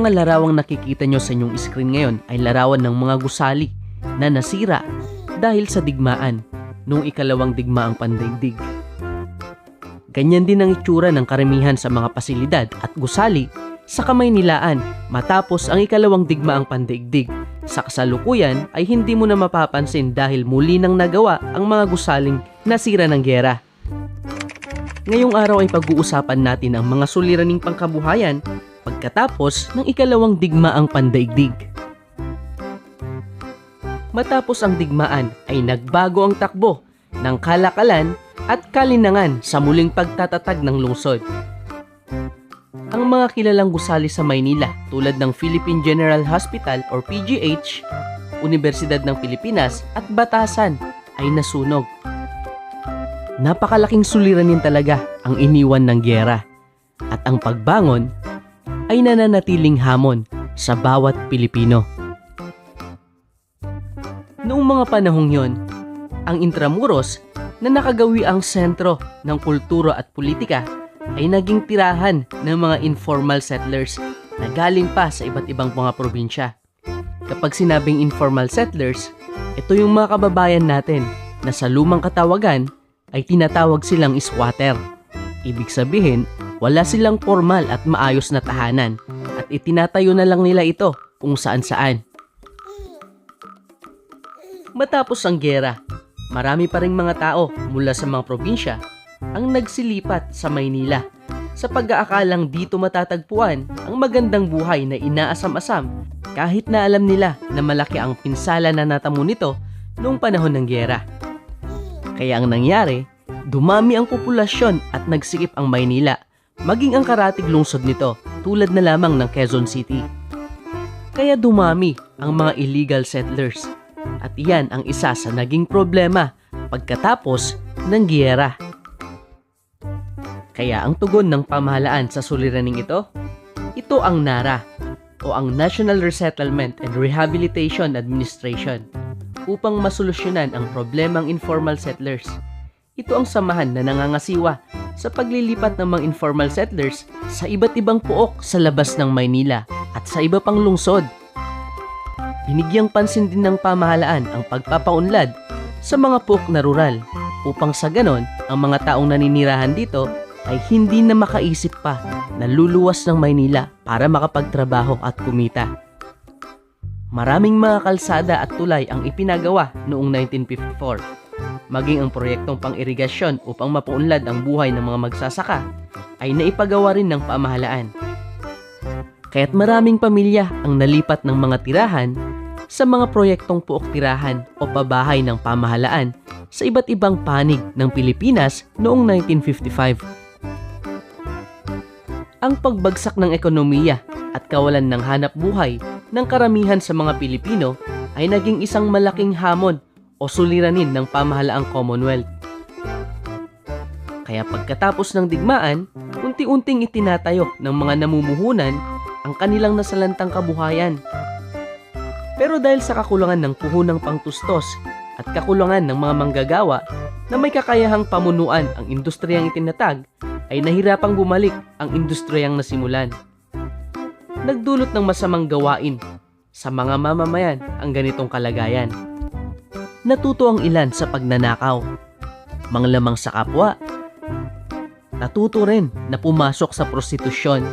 mga larawang nakikita nyo sa inyong screen ngayon ay larawan ng mga gusali na nasira dahil sa digmaan noong ikalawang digmaang pandaigdig. Ganyan din ang itsura ng karamihan sa mga pasilidad at gusali sa Kamaynilaan matapos ang ikalawang digmaang pandaigdig. Sa kasalukuyan ay hindi mo na mapapansin dahil muli nang nagawa ang mga gusaling nasira ng giyera. Ngayong araw ay pag-uusapan natin ang mga suliraning pangkabuhayan pagkatapos ng ikalawang digmaang pandaigdig. Matapos ang digmaan ay nagbago ang takbo ng kalakalan at kalinangan sa muling pagtatatag ng lungsod. Ang mga kilalang gusali sa Maynila tulad ng Philippine General Hospital or PGH, Universidad ng Pilipinas at Batasan ay nasunog. Napakalaking suliranin talaga ang iniwan ng giyera at ang pagbangon ay nananatiling hamon sa bawat Pilipino. Noong mga panahong yon, ang Intramuros na nakagawi ang sentro ng kultura at politika ay naging tirahan ng mga informal settlers na galing pa sa iba't ibang mga probinsya. Kapag sinabing informal settlers, ito yung mga kababayan natin na sa lumang katawagan ay tinatawag silang squatter. Ibig sabihin, wala silang formal at maayos na tahanan at itinatayo na lang nila ito kung saan-saan. Matapos ang giyera, marami pa ring mga tao mula sa mga probinsya ang nagsilipat sa Maynila sa pag-aakalang dito matatagpuan ang magandang buhay na inaasam-asam kahit na alam nila na malaki ang pinsala na natamo nito noong panahon ng giyera. Kaya ang nangyari, dumami ang populasyon at nagsikip ang Maynila, maging ang karatig lungsod nito tulad na lamang ng Quezon City. Kaya dumami ang mga illegal settlers at iyan ang isa sa naging problema pagkatapos ng giyera. Kaya ang tugon ng pamahalaan sa suliraning ito ang NARA o ang National Resettlement and Rehabilitation Administration upang masolusyonan ang problemang informal settlers. Ito ang samahan na nangangasiwa sa paglilipat ng mga informal settlers sa iba't ibang pook sa labas ng Maynila at sa iba pang lungsod. Binigyang pansin din ng pamahalaan ang pagpapaunlad sa mga pook na rural upang sa ganon ang mga taong naninirahan dito ay hindi na makaisip pa na luluwas ng Maynila para makapagtrabaho at kumita. Maraming mga kalsada at tulay ang ipinagawa noong 1954. Maging ang proyektong pang-irigasyon upang mapaunlad ang buhay ng mga magsasaka ay naipagawa rin ng pamahalaan. Kaya't maraming pamilya ang nalipat ng mga tirahan sa mga proyektong puok tirahan o pabahay ng pamahalaan sa iba't ibang panig ng Pilipinas noong 1955. Ang pagbagsak ng ekonomiya at kawalan ng hanap buhay ng karamihan sa mga Pilipino ay naging isang malaking hamon o suliranin ng pamahalaang Commonwealth. Kaya pagkatapos ng digmaan, unti-unting itinatayo ng mga namumuhunan ang kanilang nasalantang kabuhayan. Pero dahil sa kakulangan ng puhunang pangtustos at kakulangan ng mga manggagawa na may kakayahang pamunuan ang industriyang itinatag, ay nahirapang bumalik ang industriyang nasimulan. Nagdulot ng masamang gawain sa mga mamamayan ang ganitong kalagayan. Natuto ang ilan sa pagnanakaw, manglamang sa kapwa. Natuto rin na pumasok sa prostitusyon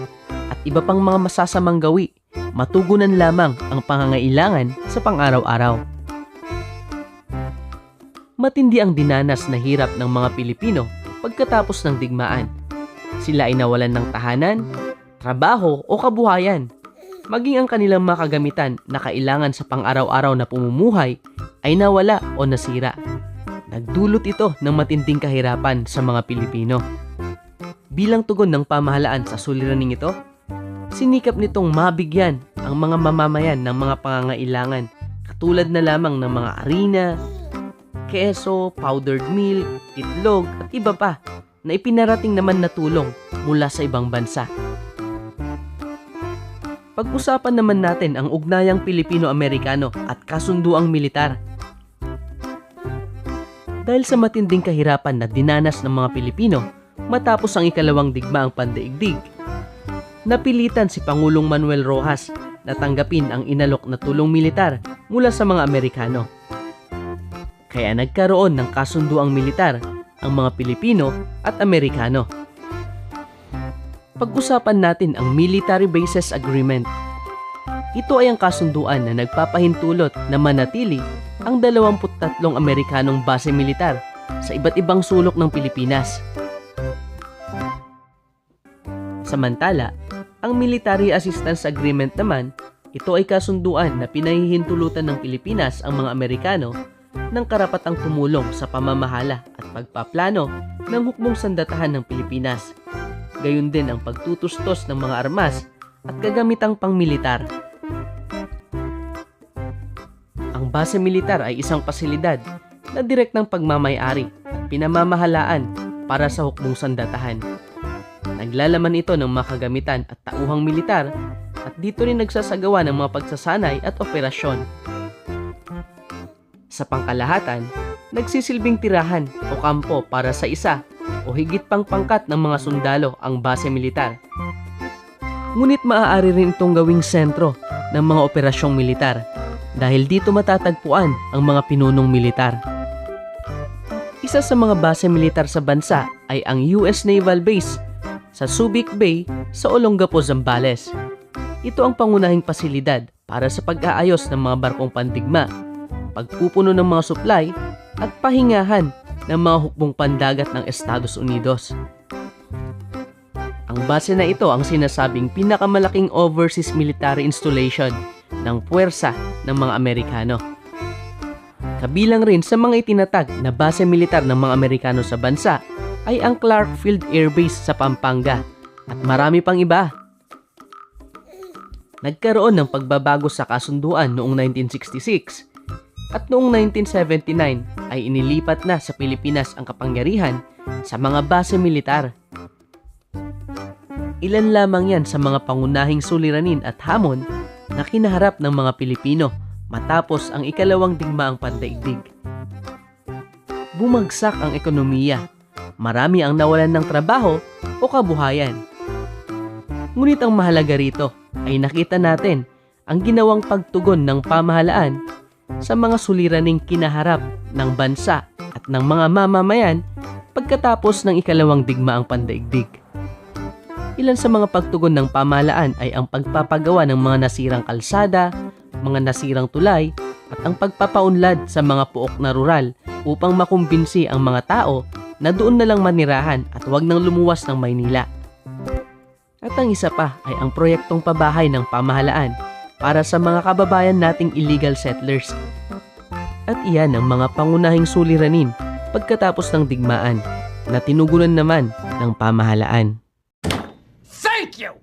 at iba pang mga masasamang gawi, matugunan lamang ang pangangailangan sa pang-araw-araw. Matindi ang dinanas na hirap ng mga Pilipino pagkatapos ng digmaan. Sila ay nawalan ng tahanan, trabaho o kabuhayan. Maging ang kanilang mga kagamitan na kailangan sa pang-araw-araw na pumumuhay ay nawala o nasira. Nagdulot ito ng matinding kahirapan sa mga Pilipino. Bilang tugon ng pamahalaan sa suliraning ito, sinikap nitong mabigyan ang mga mamamayan ng mga pangangailangan katulad na lamang ng mga harina, keso, powdered milk, itlog at iba pa na ipinarating naman na tulong mula sa ibang bansa. Pag-usapan naman natin ang ugnayang Pilipino-Amerikano at kasunduang militar. Dahil sa matinding kahirapan na dinanas ng mga Pilipino matapos ang ikalawang digmaang pandaigdig, napilitan si Pangulong Manuel Rojas na tanggapin ang inalok na tulong militar mula sa mga Amerikano. Kaya nagkaroon ng kasunduang militar ang mga Pilipino at Amerikano. Pag-usapan natin ang Military Bases Agreement. Ito ay ang kasunduan na nagpapahintulot na manatili ang 23 Amerikanong base militar sa iba't ibang sulok ng Pilipinas. Samantala, ang Military Assistance Agreement naman, ito ay kasunduan na pinahihintulutan ng Pilipinas ang mga Amerikano ng karapatang tumulong sa pamamahala at pagpaplano ng hukbong sandatahan ng Pilipinas. Gayon din ang pagtutustos ng mga armas at kagamitang pangmilitar. Ang base militar ay isang pasilidad na direktang pagmamay-ari at pinamamahalaan para sa hukbong sandatahan. Naglalaman ito ng mga kagamitan at tauhang militar at dito rin nagsasagawa ng mga pagsasanay at operasyon. Sa pangkalahatan, nagsisilbing tirahan o kampo para sa isa o higit pang pangkat ng mga sundalo ang base militar. Ngunit maaari rin itong gawing sentro ng mga operasyong militar dahil dito matatagpuan ang mga pinunong militar. Isa sa mga base militar sa bansa ay ang US Naval Base sa Subic Bay sa Olongapo, Zambales. Ito ang pangunahing pasilidad para sa pag-aayos ng mga barkong pandigma, pagpupuno ng mga supply at pahingahan ng mga hukbong pandagat ng Estados Unidos. Ang base na ito ang sinasabing pinakamalaking overseas military installation ng puwersa ng mga Amerikano. Kabilang rin sa mga itinatag na base militar ng mga Amerikano sa bansa ay ang Clark Field Air Base sa Pampanga at marami pang iba. Nagkaroon ng pagbabago sa kasunduan noong 1966 at noong 1979 ay inilipat na sa Pilipinas ang kapangyarihan sa mga base militar. Ilan lamang yan sa mga pangunahing suliranin at hamon na kinaharap ng mga Pilipino matapos ang ikalawang digmaang pandaigdig. Bumagsak ang ekonomiya, marami ang nawalan ng trabaho o kabuhayan. Ngunit ang mahalaga rito ay nakita natin ang ginawang pagtugon ng pamahalaan sa mga suliraning kinaharap ng bansa at ng mga mamamayan pagkatapos ng ikalawang digmaang pandaigdig. Ilan sa mga pagtugon ng pamahalaan ay ang pagpapagawa ng mga nasirang kalsada, mga nasirang tulay, at ang pagpapaunlad sa mga puok na rural upang makumbinsi ang mga tao na doon na lang manirahan at huwag nang lumuwas ng Maynila. At ang isa pa ay ang proyektong pabahay ng pamahalaan para sa mga kababayan nating illegal settlers. At iyan ang mga pangunahing suliranin pagkatapos ng digmaan na tinugunan naman ng pamahalaan. Thank you!